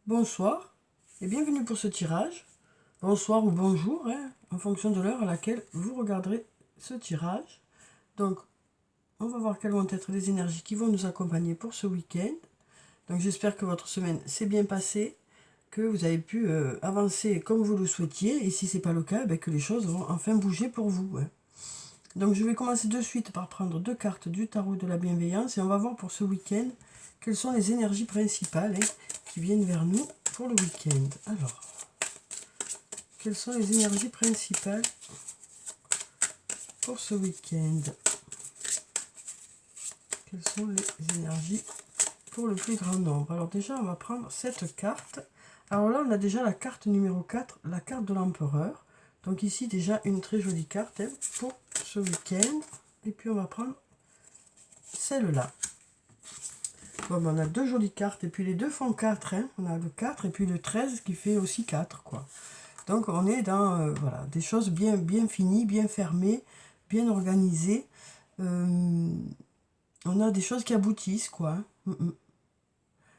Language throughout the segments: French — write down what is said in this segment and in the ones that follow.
Bonsoir et bienvenue pour ce tirage. Bonsoir ou bonjour, en fonction de l'heure à laquelle vous regarderez ce tirage. Donc, on va voir quelles vont être les énergies qui vont nous accompagner pour ce week-end. Donc, j'espère que votre semaine s'est bien passée, que vous avez pu avancer comme vous le souhaitiez. Et si ce n'est pas le cas, que les choses vont enfin bouger pour vous. Donc, je vais commencer de suite par prendre 2 cartes du tarot de la bienveillance et on va voir pour ce week-end quelles sont les énergies principales qui viennent vers nous pour le week-end. Alors, quelles sont les énergies principales pour ce week-end? Quelles sont les énergies pour le plus grand nombre? Alors déjà, on va prendre cette carte. Alors là, on a déjà la carte numéro 4, la carte de l'empereur. Donc ici, déjà, une très jolie carte pour ce week-end. Et puis, on va prendre celle-là. Bon, on a 2 jolies cartes. Et puis, les deux font 4. On a le 4 et puis le 13 qui fait aussi 4, quoi. Donc, on est dans voilà, des choses bien finies, bien fermées, bien organisées. On a des choses qui aboutissent, quoi.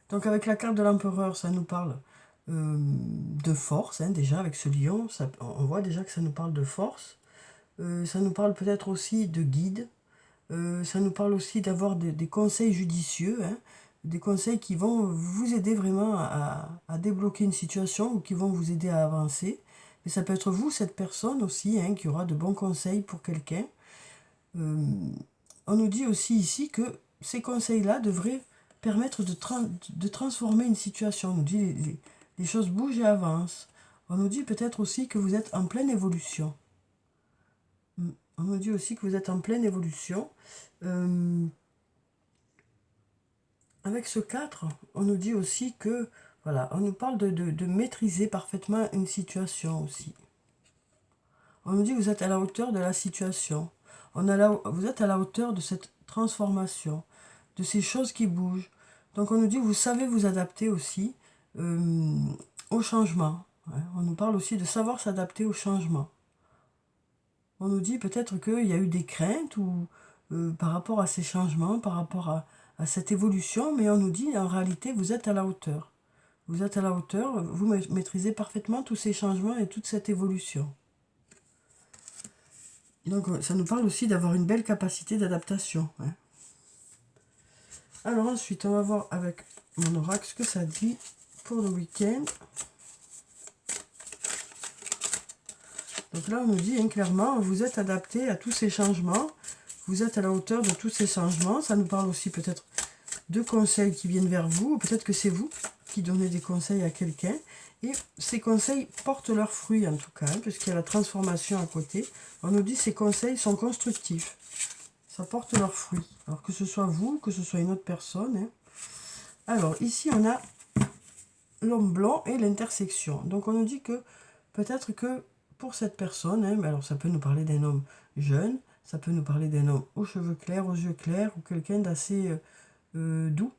Donc, avec la carte de l'empereur, ça nous parle de force, déjà, avec ce lion. Ça, on voit déjà que ça nous parle de force. Ça nous parle peut-être aussi de guide. Ça nous parle aussi d'avoir des conseils judicieux, des conseils qui vont vous aider vraiment à débloquer une situation ou qui vont vous aider à avancer. Et ça peut être vous, cette personne aussi, qui aura de bons conseils pour quelqu'un. On nous dit aussi ici que ces conseils-là devraient permettre de transformer une situation. On nous dit les choses bougent et avancent. On nous dit peut-être aussi que vous êtes en pleine évolution. On nous dit aussi que vous êtes en pleine évolution. Avec ce 4, on nous dit aussi que, voilà, on nous parle de maîtriser parfaitement une situation aussi. On nous dit que vous êtes à la hauteur de la situation. Vous êtes à la hauteur de cette transformation, de ces choses qui bougent. Donc on nous dit que vous savez vous adapter aussi au changement. On nous parle aussi de savoir s'adapter au changement. On nous dit peut-être qu'il y a eu des craintes ou par rapport à ces changements, par rapport à cette évolution, mais on nous dit en réalité vous êtes à la hauteur. Vous êtes à la hauteur, vous maîtrisez parfaitement tous ces changements et toute cette évolution. Donc ça nous parle aussi d'avoir une belle capacité d'adaptation. Alors ensuite, on va voir avec mon oracle ce que ça dit pour le week-end. Donc là, on nous dit clairement, vous êtes adapté à tous ces changements. Vous êtes à la hauteur de tous ces changements. Ça nous parle aussi peut-être de conseils qui viennent vers vous. Ou peut-être que c'est vous qui donnez des conseils à quelqu'un. Et ces conseils portent leurs fruits en tout cas, puisqu'il y a la transformation à côté. On nous dit que ces conseils sont constructifs. Ça porte leurs fruits. Alors que ce soit vous, que ce soit une autre personne. Alors ici, on a l'homme blanc et l'intersection. Donc on nous dit que peut-être que pour cette personne, alors ça peut nous parler d'un homme jeune, ça peut nous parler d'un homme aux cheveux clairs, aux yeux clairs, ou quelqu'un d'assez doux.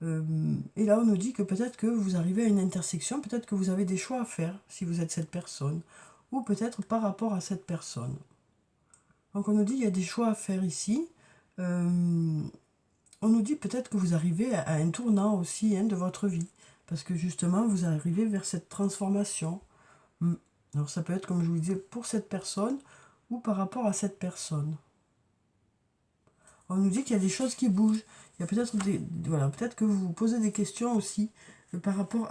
Et là, on nous dit que peut-être que vous arrivez à une intersection, peut-être que vous avez des choix à faire si vous êtes cette personne, ou peut-être par rapport à cette personne. Donc on nous dit qu'il y a des choix à faire ici. On nous dit peut-être que vous arrivez à un tournant aussi de votre vie, parce que justement, vous arrivez vers cette transformation. Alors ça peut être, comme je vous disais, pour cette personne ou par rapport à cette personne. On nous dit qu'il y a des choses qui bougent. Il y a peut-être peut-être que vous vous posez des questions aussi par rapport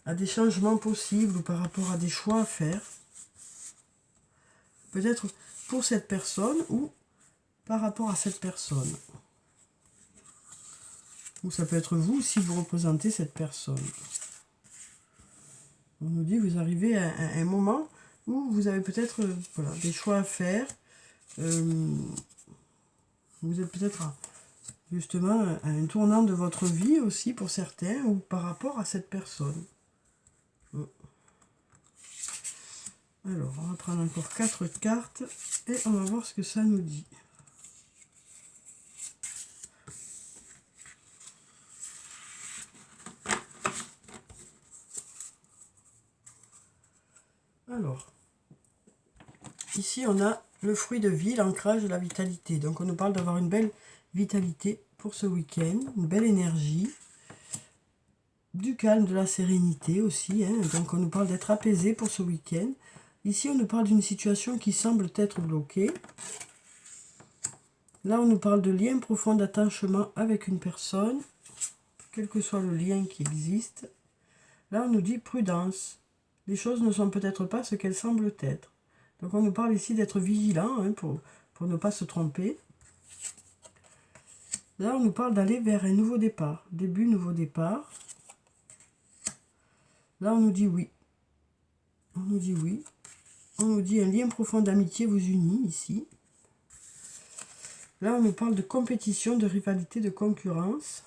à des changements possibles ou par rapport à des choix à faire. Peut-être pour cette personne ou par rapport à cette personne. Ou ça peut être vous si vous représentez cette personne. On nous dit que vous arrivez à un moment où vous avez peut-être des choix à faire. Vous êtes peut-être justement à un tournant de votre vie aussi pour certains ou par rapport à cette personne. Alors, on va prendre encore 4 cartes et on va voir ce que ça nous dit. Alors, ici on a le fruit de vie, l'ancrage de la vitalité. Donc on nous parle d'avoir une belle vitalité pour ce week-end, une belle énergie. du calme, de la sérénité aussi, hein. Donc on nous parle d'être apaisé pour ce week-end. Ici, on nous parle d'une situation qui semble être bloquée. Là, on nous parle de lien profond d'attachement avec une personne, quel que soit le lien qui existe. Là, on nous dit prudence. Les choses ne sont peut-être pas ce qu'elles semblent être. Donc, on nous parle ici d'être vigilant, hein, pour ne pas se tromper. Là, on nous parle d'aller vers un nouveau départ. Début, nouveau départ. Là, on nous dit oui. On nous dit oui. On nous dit un lien profond d'amitié vous unit ici. Là, on nous parle de compétition, de rivalité, de concurrence.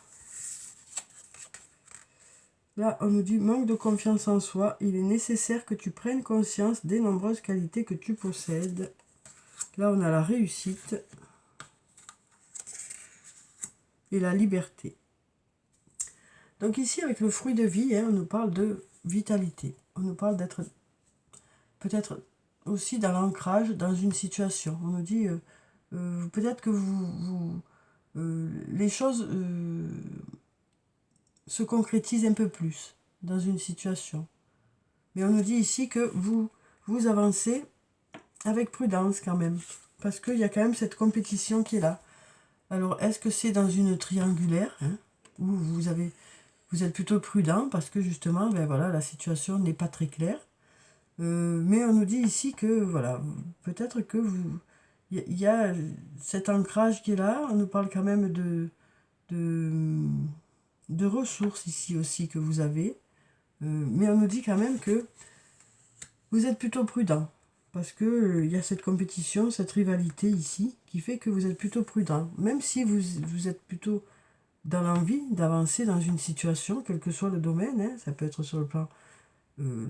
Là, on nous dit manque de confiance en soi. Il est nécessaire que tu prennes conscience des nombreuses qualités que tu possèdes. Là, on a la réussite et la liberté. Donc ici, avec le fruit de vie, hein, on nous parle de vitalité. On nous parle d'être peut-être aussi dans l'ancrage, dans une situation. On nous dit peut-être que les choses se concrétisent un peu plus dans une situation. Mais on nous dit ici que vous avancez avec prudence quand même. Parce qu'il y a quand même cette compétition qui est là. Alors, est-ce que c'est dans une triangulaire, hein, où vous êtes plutôt prudent parce que justement, ben voilà, la situation n'est pas très claire. Mais on nous dit ici que, voilà, peut-être que il y a cet ancrage qui est là. On nous parle quand même de ressources ici aussi que vous avez. Mais on nous dit quand même que vous êtes plutôt prudent. Parce que il y a cette compétition, cette rivalité ici, qui fait que vous êtes plutôt prudent. Même si vous êtes plutôt dans l'envie d'avancer dans une situation, quel que soit le domaine, hein, ça peut être sur le plan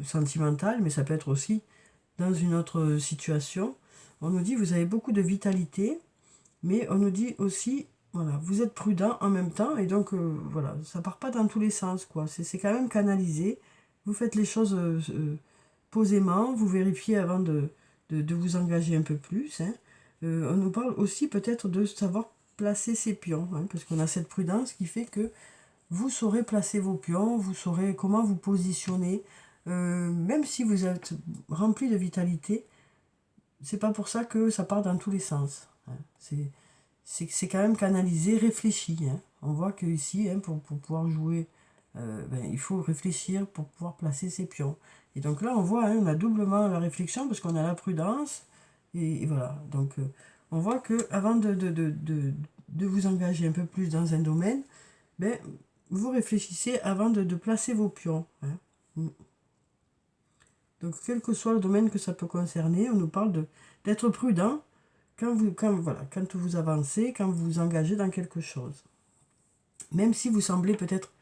sentimental, mais ça peut être aussi dans une autre situation. On nous dit vous avez beaucoup de vitalité, mais on nous dit aussi, voilà, vous êtes prudent en même temps, et donc voilà, ça part pas dans tous les sens, quoi. C'est quand même canalisé. Vous faites les choses posément, vous vérifiez avant de vous engager un peu plus, hein. On nous parle aussi peut-être de savoir placer ses pions, hein, parce qu'on a cette prudence qui fait que vous saurez placer vos pions, vous saurez comment vous positionner, même si vous êtes rempli de vitalité, c'est pas pour ça que ça part dans tous les sens, hein. C'est quand même canalisé, réfléchi, hein. On voit que ici, hein, pour pouvoir jouer, il faut réfléchir pour pouvoir placer ses pions. Et donc là, on voit, hein, on a doublement la réflexion parce qu'on a la prudence. Et voilà. Donc, on voit que avant de vous engager un peu plus dans un domaine, ben, vous réfléchissez avant de placer vos pions, hein. Donc, quel que soit le domaine que ça peut concerner, on nous parle d'être prudent quand vous avancez, quand vous vous engagez dans quelque chose. Même si vous semblez peut-être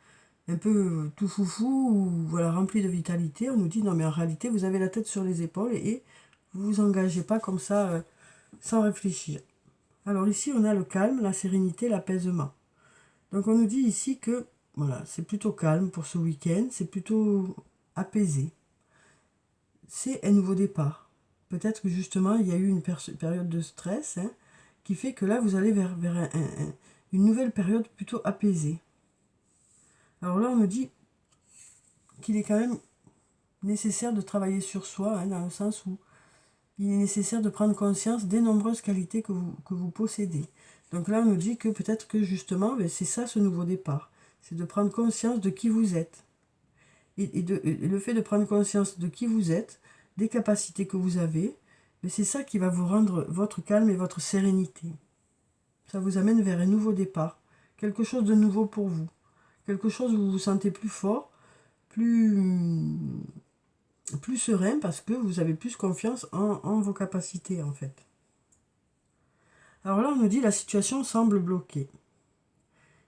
un peu tout foufou ou voilà, rempli de vitalité, on nous dit non mais en réalité vous avez la tête sur les épaules et vous vous engagez pas comme ça sans réfléchir. Alors ici on a le calme, la sérénité, l'apaisement. Donc on nous dit ici que voilà, c'est plutôt calme pour ce week-end, c'est plutôt apaisé. C'est un nouveau départ. Peut-être que justement il y a eu une période de stress, hein, qui fait que là vous allez vers une nouvelle période plutôt apaisée. Alors là on nous dit qu'il est quand même nécessaire de travailler sur soi, hein, dans le sens où il est nécessaire de prendre conscience des nombreuses qualités que vous possédez. Donc là, on nous dit que peut-être que justement, c'est ça ce nouveau départ. C'est de prendre conscience de qui vous êtes. Et le fait de prendre conscience de qui vous êtes, des capacités que vous avez, c'est ça qui va vous rendre votre calme et votre sérénité. Ça vous amène vers un nouveau départ. Quelque chose de nouveau pour vous. Quelque chose où vous vous sentez plus fort, plus serein parce que vous avez plus confiance en vos capacités en fait. Alors là on nous dit la situation semble bloquée.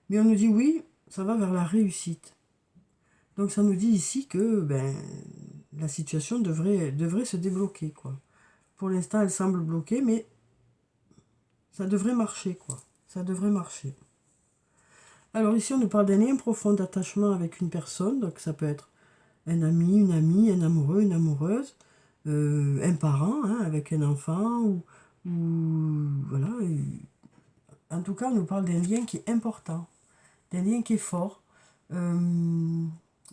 Mais on nous dit oui, ça va vers la réussite. Donc ça nous dit ici que la situation devrait se débloquer, quoi. Pour l'instant elle semble bloquée mais ça devrait marcher, quoi. Ça devrait marcher. Alors ici on nous parle d'un lien profond d'attachement avec une personne, donc ça peut être un ami, une amie, un amoureux, une amoureuse, un parent, hein, avec un enfant, ou voilà. En tout cas, on nous parle d'un lien qui est important, d'un lien qui est fort.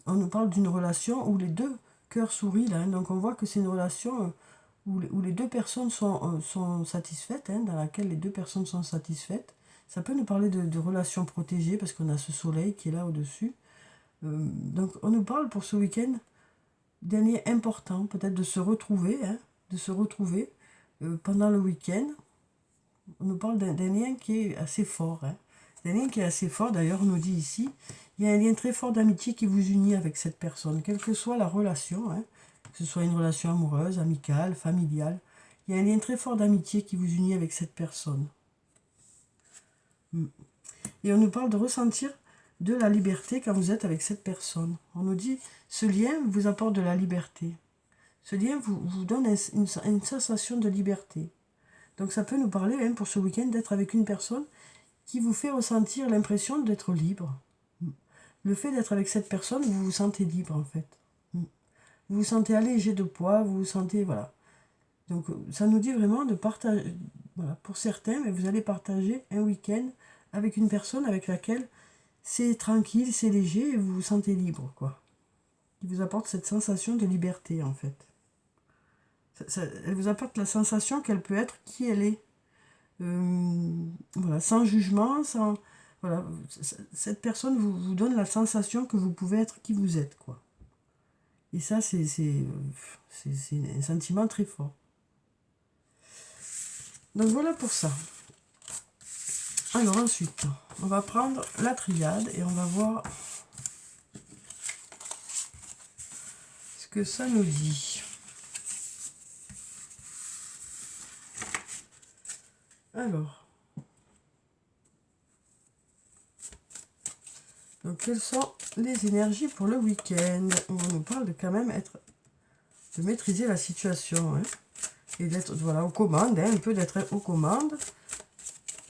on nous parle d'une relation où les deux cœurs sourient, là, hein. Donc on voit que c'est une relation où les deux personnes sont satisfaites, hein, dans laquelle les deux personnes sont satisfaites. Ça peut nous parler de relations protégées, parce qu'on a ce soleil qui est là au-dessus. Donc on nous parle pour ce week-end d'un lien important, peut-être de se retrouver, hein, pendant le week-end. On nous parle d'un lien qui est assez fort, hein. Un lien qui est assez fort, d'ailleurs, on nous dit ici, il y a un lien très fort d'amitié qui vous unit avec cette personne, quelle que soit la relation, hein, que ce soit une relation amoureuse, amicale, familiale. Il y a un lien très fort d'amitié qui vous unit avec cette personne. Et on nous parle de ressentir de la liberté quand vous êtes avec cette personne. On nous dit, ce lien vous apporte de la liberté. Ce lien vous donne une sensation de liberté. Donc ça peut nous parler, hein, pour ce week-end, d'être avec une personne qui vous fait ressentir l'impression d'être libre. Le fait d'être avec cette personne, vous vous sentez libre, en fait. Vous vous sentez allégé de poids, vous vous sentez, voilà. Donc ça nous dit vraiment de partager, voilà, pour certains, mais vous allez partager un week-end avec une personne avec laquelle c'est tranquille, c'est léger, et vous vous sentez libre, quoi. Qui vous apporte cette sensation de liberté, en fait. Elle vous apporte la sensation qu'elle peut être qui elle est. Voilà, sans jugement, sans... Voilà, cette personne vous donne la sensation que vous pouvez être qui vous êtes, quoi. Et ça, c'est un sentiment très fort. Donc voilà pour ça. Alors ensuite, on va prendre la triade et on va voir ce que ça nous dit. Alors, donc quelles sont les énergies pour le week-end? On nous parle de quand même de maîtriser la situation, hein, et d'être, voilà, aux commandes, hein, un peu d'être aux commandes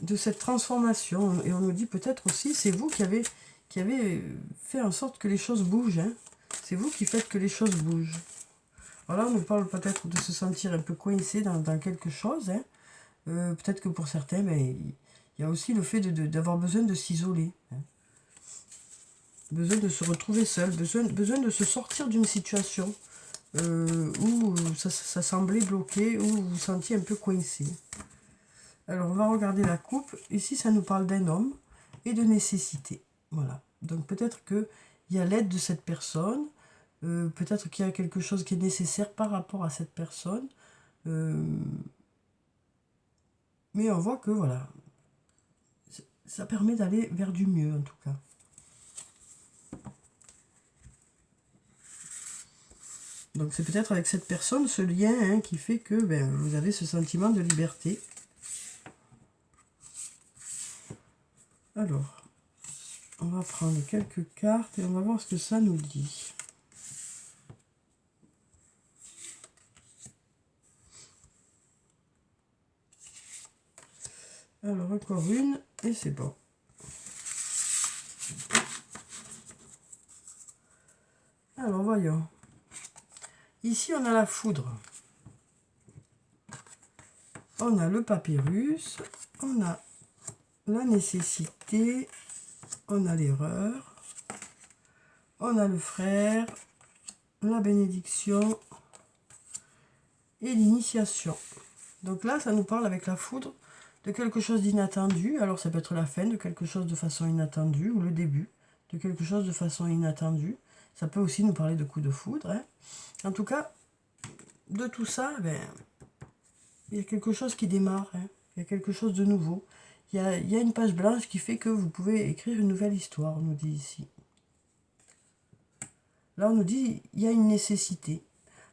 de cette transformation. Et on nous dit peut-être aussi, c'est vous qui avez fait en sorte que les choses bougent, hein. C'est vous qui faites que les choses bougent. Voilà, on nous parle peut-être de se sentir un peu coincé dans quelque chose, hein. Peut-être que pour certains, ben, il y a aussi le fait d'avoir besoin de s'isoler, hein. Besoin de se retrouver seul, besoin de se sortir d'une situation où ça semblait bloqué, où vous vous sentiez un peu coincé. Alors, on va regarder la coupe. Ici, ça nous parle d'un homme et de nécessité. Voilà. Donc, peut-être qu'il y a l'aide de cette personne. Peut-être qu'il y a quelque chose qui est nécessaire par rapport à cette personne. Mais on voit que, voilà, ça permet d'aller vers du mieux, en tout cas. Donc, c'est peut-être avec cette personne, ce lien, hein, qui fait que vous avez ce sentiment de liberté. Alors, on va prendre quelques cartes et on va voir ce que ça nous dit. Alors, encore une, et c'est bon. Alors, voyons. Ici, on a la foudre. On a le papyrus. On a la nécessité. On a l'erreur. On a le frère. La bénédiction. Et l'initiation. Donc là, ça nous parle avec la foudre de quelque chose d'inattendu. Alors, ça peut être la fin de quelque chose de façon inattendue ou le début de quelque chose de façon inattendue. Ça peut aussi nous parler de coups de foudre, hein. En tout cas, de tout ça, il y a quelque chose qui démarre, hein. Il y a quelque chose de nouveau. Il y a une page blanche qui fait que vous pouvez écrire une nouvelle histoire, on nous dit ici. Là, on nous dit il y a une nécessité.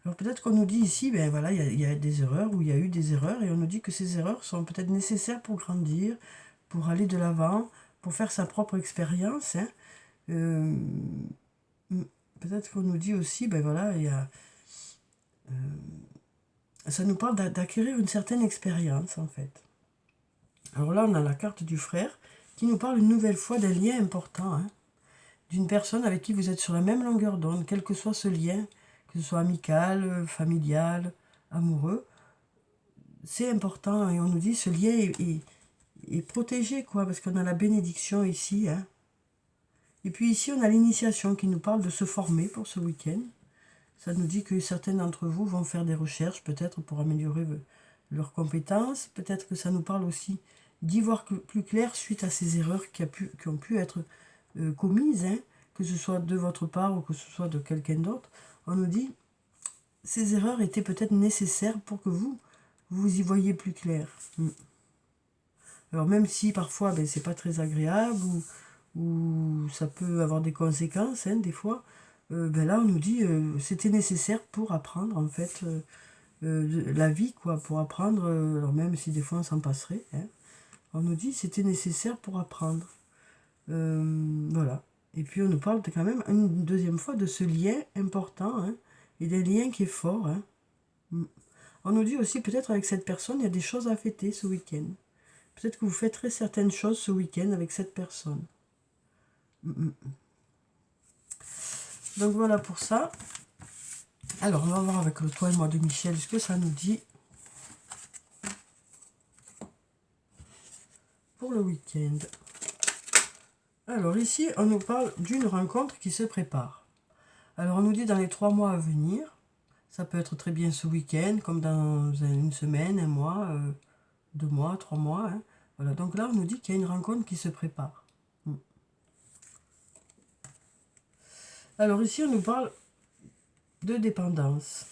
Alors peut-être qu'on nous dit ici, voilà, il y a des erreurs, ou il y a eu des erreurs, et on nous dit que ces erreurs sont peut-être nécessaires pour grandir, pour aller de l'avant, pour faire sa propre expérience, hein. Peut-être qu'on nous dit aussi, voilà, il y a... ça nous parle d'acquérir une certaine expérience, en fait. Alors là, on a la carte du frère, qui nous parle une nouvelle fois d'un lien important, hein, d'une personne avec qui vous êtes sur la même longueur d'onde, quel que soit ce lien, que ce soit amical, familial, amoureux. C'est important, et on nous dit ce lien est protégé, quoi, parce qu'on a la bénédiction ici, hein. Et puis ici, on a l'initiation qui nous parle de se former pour ce week-end. Ça nous dit que certains d'entre vous vont faire des recherches, peut-être pour améliorer leurs compétences. Peut-être que ça nous parle aussi d'y voir plus clair suite à ces erreurs qui ont pu être commises, hein, que ce soit de votre part ou que ce soit de quelqu'un d'autre. On nous dit ces erreurs étaient peut-être nécessaires pour que vous y voyez plus clair. Alors même si parfois c'est pas très agréable ou ça peut avoir des conséquences, hein, des fois, là on nous dit c'était nécessaire pour apprendre en fait la vie, quoi, pour apprendre, alors même si des fois on s'en passerait, hein, on nous dit c'était nécessaire pour apprendre. Voilà. Et puis on nous parle quand même une deuxième fois de ce lien important, hein, et des liens qui est fort. Hein. On nous dit aussi peut-être avec cette personne, il y a des choses à fêter ce week-end. Peut-être que vous fêterez certaines choses ce week-end avec cette personne. Donc voilà pour ça. Alors, on va voir avec le toi et moi de Michel ce que ça nous dit pour le week-end. Alors ici, on nous parle d'une rencontre qui se prépare. Alors on nous dit dans les 3 mois à venir, ça peut être très bien ce week-end, comme dans une semaine, un mois, 2 mois, 3 mois. Hein. Voilà, donc là on nous dit qu'il y a une rencontre qui se prépare. Alors ici on nous parle de dépendance.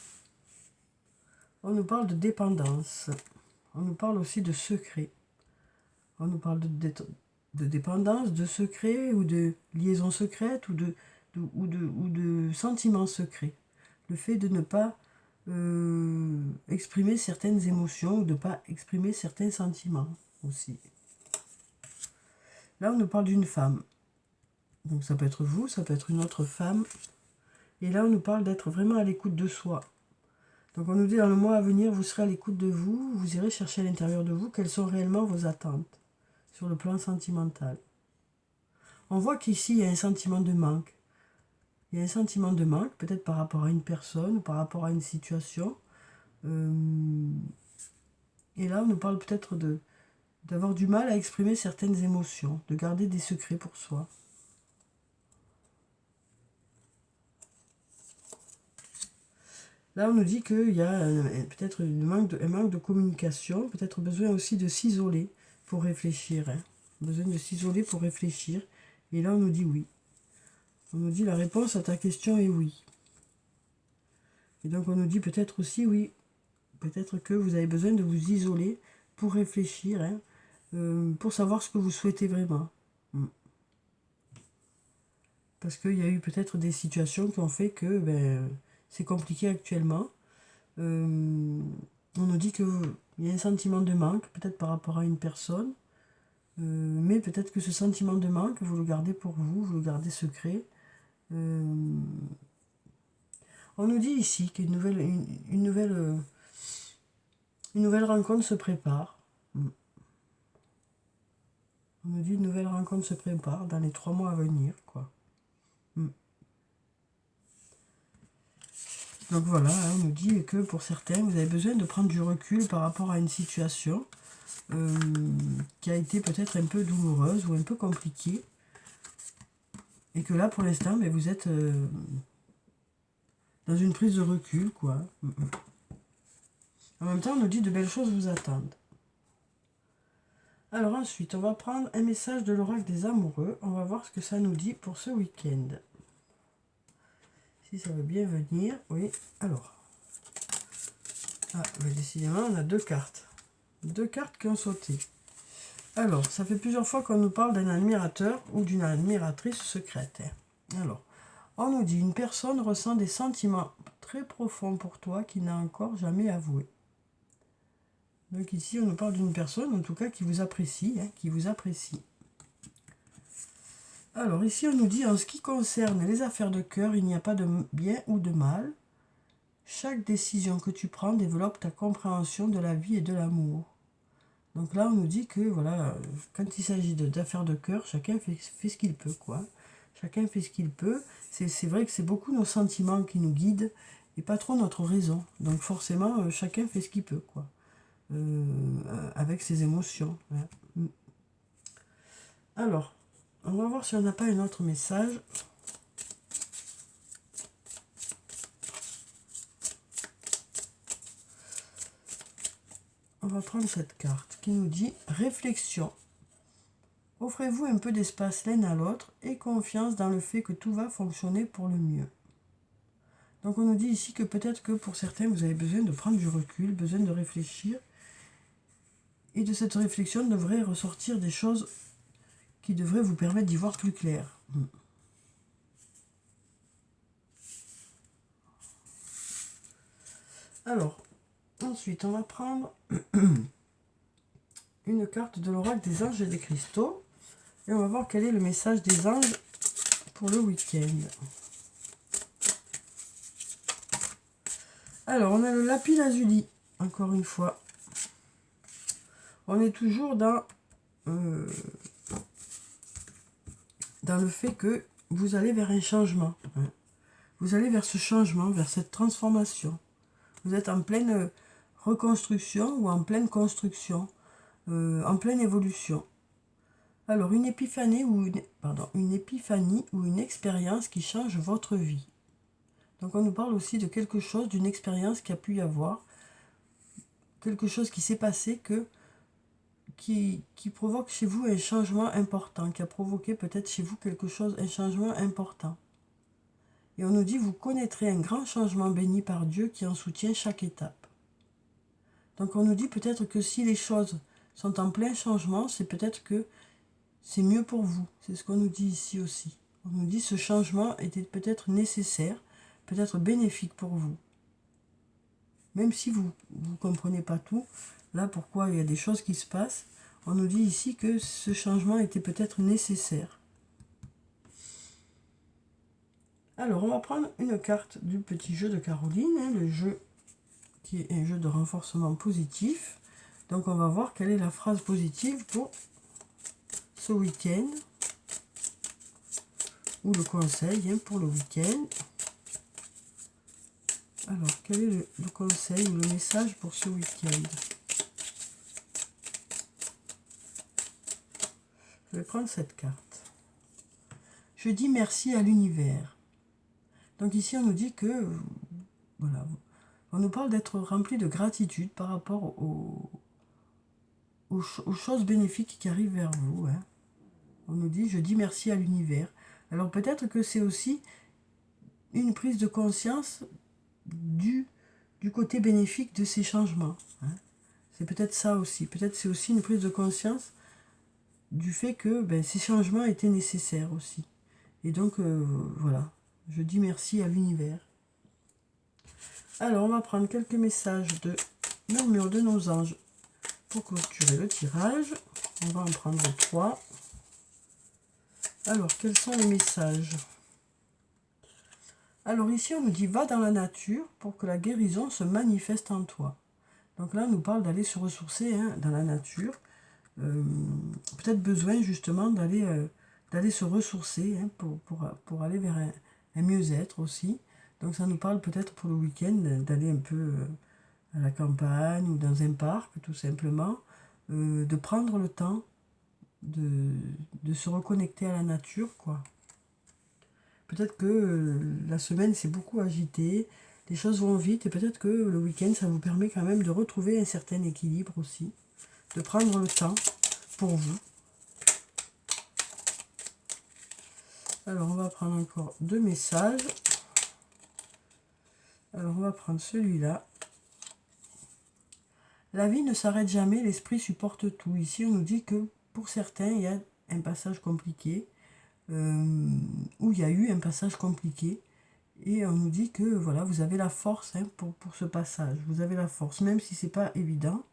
On nous parle de dépendance. On nous parle aussi de secret. On nous parle de dépendance, de secret ou de liaison secrète ou de sentiments secrets. Le fait de ne pas exprimer certaines émotions ou de ne pas exprimer certains sentiments aussi. Là, on nous parle d'une femme. Donc ça peut être vous, ça peut être une autre femme. Et là, on nous parle d'être vraiment à l'écoute de soi. Donc on nous dit dans le mois à venir, vous serez à l'écoute de vous, vous irez chercher à l'intérieur de vous quelles sont réellement vos attentes sur le plan sentimental. On voit qu'ici, il y a un sentiment de manque. Il y a un sentiment de manque, peut-être par rapport à une personne ou par rapport à une situation. Et là, on nous parle peut-être d'avoir du mal à exprimer certaines émotions, de garder des secrets pour soi. Là, on nous dit qu'il y a peut-être un manque de communication, peut-être besoin aussi de s'isoler pour réfléchir. Hein. Besoin de s'isoler pour réfléchir. Et là, on nous dit oui. On nous dit la réponse à ta question est oui. Et donc, on nous dit peut-être aussi oui. Peut-être que vous avez besoin de vous isoler pour réfléchir, hein, pour savoir ce que vous souhaitez vraiment. Parce qu'il y a eu peut-être des situations qui ont fait que c'est compliqué actuellement. On nous dit qu'il y a un sentiment de manque, peut-être par rapport à une personne, mais peut-être que ce sentiment de manque, vous le gardez pour vous, vous le gardez secret. On nous dit ici qu'une nouvelle rencontre se prépare. On nous dit une nouvelle rencontre se prépare dans les 3 mois à venir, quoi. Donc voilà, hein, on nous dit que pour certains, vous avez besoin de prendre du recul par rapport à une situation qui a été peut-être un peu douloureuse ou un peu compliquée. Et que là, pour l'instant, vous êtes dans une prise de recul, quoi. En même temps, on nous dit de belles choses vous attendent. Alors ensuite, on va prendre un message de l'oracle des amoureux. On va voir ce que ça nous dit pour ce week-end. Si ça veut bien venir, oui. Alors. Ah, décidément, on a 2 cartes. 2 cartes qui ont sauté. Alors, ça fait plusieurs fois qu'on nous parle d'un admirateur ou d'une admiratrice secrète. Alors, on nous dit une personne ressent des sentiments très profonds pour toi qu'il n'a encore jamais avoué. Donc ici, on nous parle d'une personne, en tout cas, qui vous apprécie, qui vous apprécie. Alors ici, on nous dit, en ce qui concerne les affaires de cœur, il n'y a pas de bien ou de mal. Chaque décision que tu prends développe ta compréhension de la vie et de l'amour. Donc là, on nous dit que, voilà, quand il s'agit d'affaires de cœur, chacun fait ce qu'il peut, quoi. Chacun fait ce qu'il peut. C'est vrai que c'est beaucoup nos sentiments qui nous guident et pas trop notre raison. Donc forcément, chacun fait ce qu'il peut, quoi. Avec ses émotions. Hein. Alors, On va voir si on n'a pas un autre message. On va prendre cette carte qui nous dit réflexion. Offrez-vous un peu d'espace l'un à l'autre et confiance dans le fait que tout va fonctionner pour le mieux. Donc on nous dit ici que peut-être que pour certains, vous avez besoin de prendre du recul, besoin de réfléchir. Et de cette réflexion devrait ressortir des choses qui devraient vous permettre d'y voir plus clair. Alors, ensuite, on va prendre une carte de l'oracle des anges et des cristaux. Et on va voir quel est le message des anges pour le week-end. Alors, on a le lapis lazuli, encore une fois. On est toujours dans le fait que vous allez vers un changement. Vous allez vers ce changement, vers cette transformation. Vous êtes en pleine reconstruction ou en pleine construction, en pleine évolution. Alors, une épiphanie ou une expérience qui change votre vie. Donc, on nous parle aussi de quelque chose, d'une expérience qui a pu y avoir, quelque chose qui s'est passé qui provoque chez vous un changement important, qui a provoqué peut-être chez vous un changement important. Et on nous dit, vous connaîtrez un grand changement béni par Dieu qui en soutient chaque étape. Donc on nous dit peut-être que si les choses sont en plein changement, c'est peut-être que c'est mieux pour vous. C'est ce qu'on nous dit ici aussi. On nous dit ce changement était peut-être nécessaire, peut-être bénéfique pour vous. Même si vous ne comprenez pas tout, là pourquoi il y a des choses qui se passent, on nous dit ici que ce changement était peut-être nécessaire. Alors on va prendre une carte du petit jeu de Caroline, le jeu qui est un jeu de renforcement positif. Donc on va voir quelle est la phrase positive pour ce week-end, ou le conseil pour le week-end. Alors, quel est le conseil ou le message pour ce week-end? Je vais prendre cette carte. Je dis merci à l'univers. Donc ici, on nous dit que, voilà, on nous parle d'être rempli de gratitude par rapport aux choses bénéfiques qui arrivent vers vous. On nous dit, je dis merci à l'univers. Alors peut-être que c'est aussi une prise de conscience du côté bénéfique de ces changements. C'est peut-être ça aussi. Peut-être c'est aussi une prise de conscience du fait que ces changements étaient nécessaires aussi. Et donc, voilà. Je dis merci à l'univers. Alors, on va prendre quelques messages de murmure de nos anges pour clôturer le tirage. On va en prendre 3. Alors, quels sont les messages? Alors ici, on nous dit « Va dans la nature pour que la guérison se manifeste en toi ». Donc là, on nous parle d'aller se ressourcer dans la nature. Peut-être besoin justement d'aller se ressourcer pour aller vers un mieux-être aussi. Donc ça nous parle peut-être pour le week-end d'aller un peu à la campagne ou dans un parc tout simplement. De prendre le temps de se reconnecter à la nature, quoi. Peut-être que la semaine s'est beaucoup agitée, les choses vont vite et peut-être que le week-end, ça vous permet quand même de retrouver un certain équilibre aussi, de prendre le temps pour vous. Alors, on va prendre encore 2 messages. Alors, on va prendre celui-là. La vie ne s'arrête jamais, l'esprit supporte tout. Ici, on nous dit que pour certains, il y a un passage compliqué, où il y a eu un passage compliqué. Et on nous dit que voilà, vous avez la force pour ce passage. Vous avez la force, même si c'est pas évident.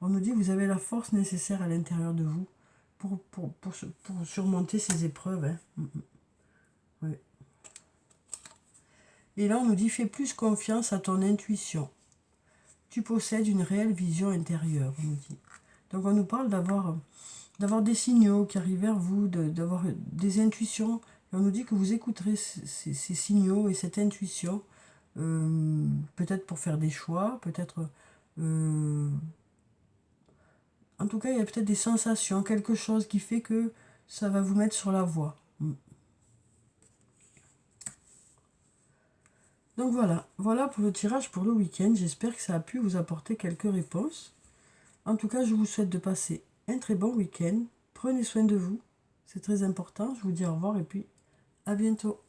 On nous dit que vous avez la force nécessaire à l'intérieur de vous pour surmonter ces épreuves. Ouais. Et là, on nous dit, fais plus confiance à ton intuition. Tu possèdes une réelle vision intérieure, on nous dit. Donc on nous parle d'avoir des signaux qui arrivent vers vous, d'avoir des intuitions. Et on nous dit que vous écouterez ces signaux et cette intuition, peut-être pour faire des choix, peut-être... en tout cas, il y a peut-être des sensations, quelque chose qui fait que ça va vous mettre sur la voie. Donc voilà pour le tirage pour le week-end. J'espère que ça a pu vous apporter quelques réponses. En tout cas, je vous souhaite de passer un très bon week-end. Prenez soin de vous, c'est très important. Je vous dis au revoir et puis à bientôt.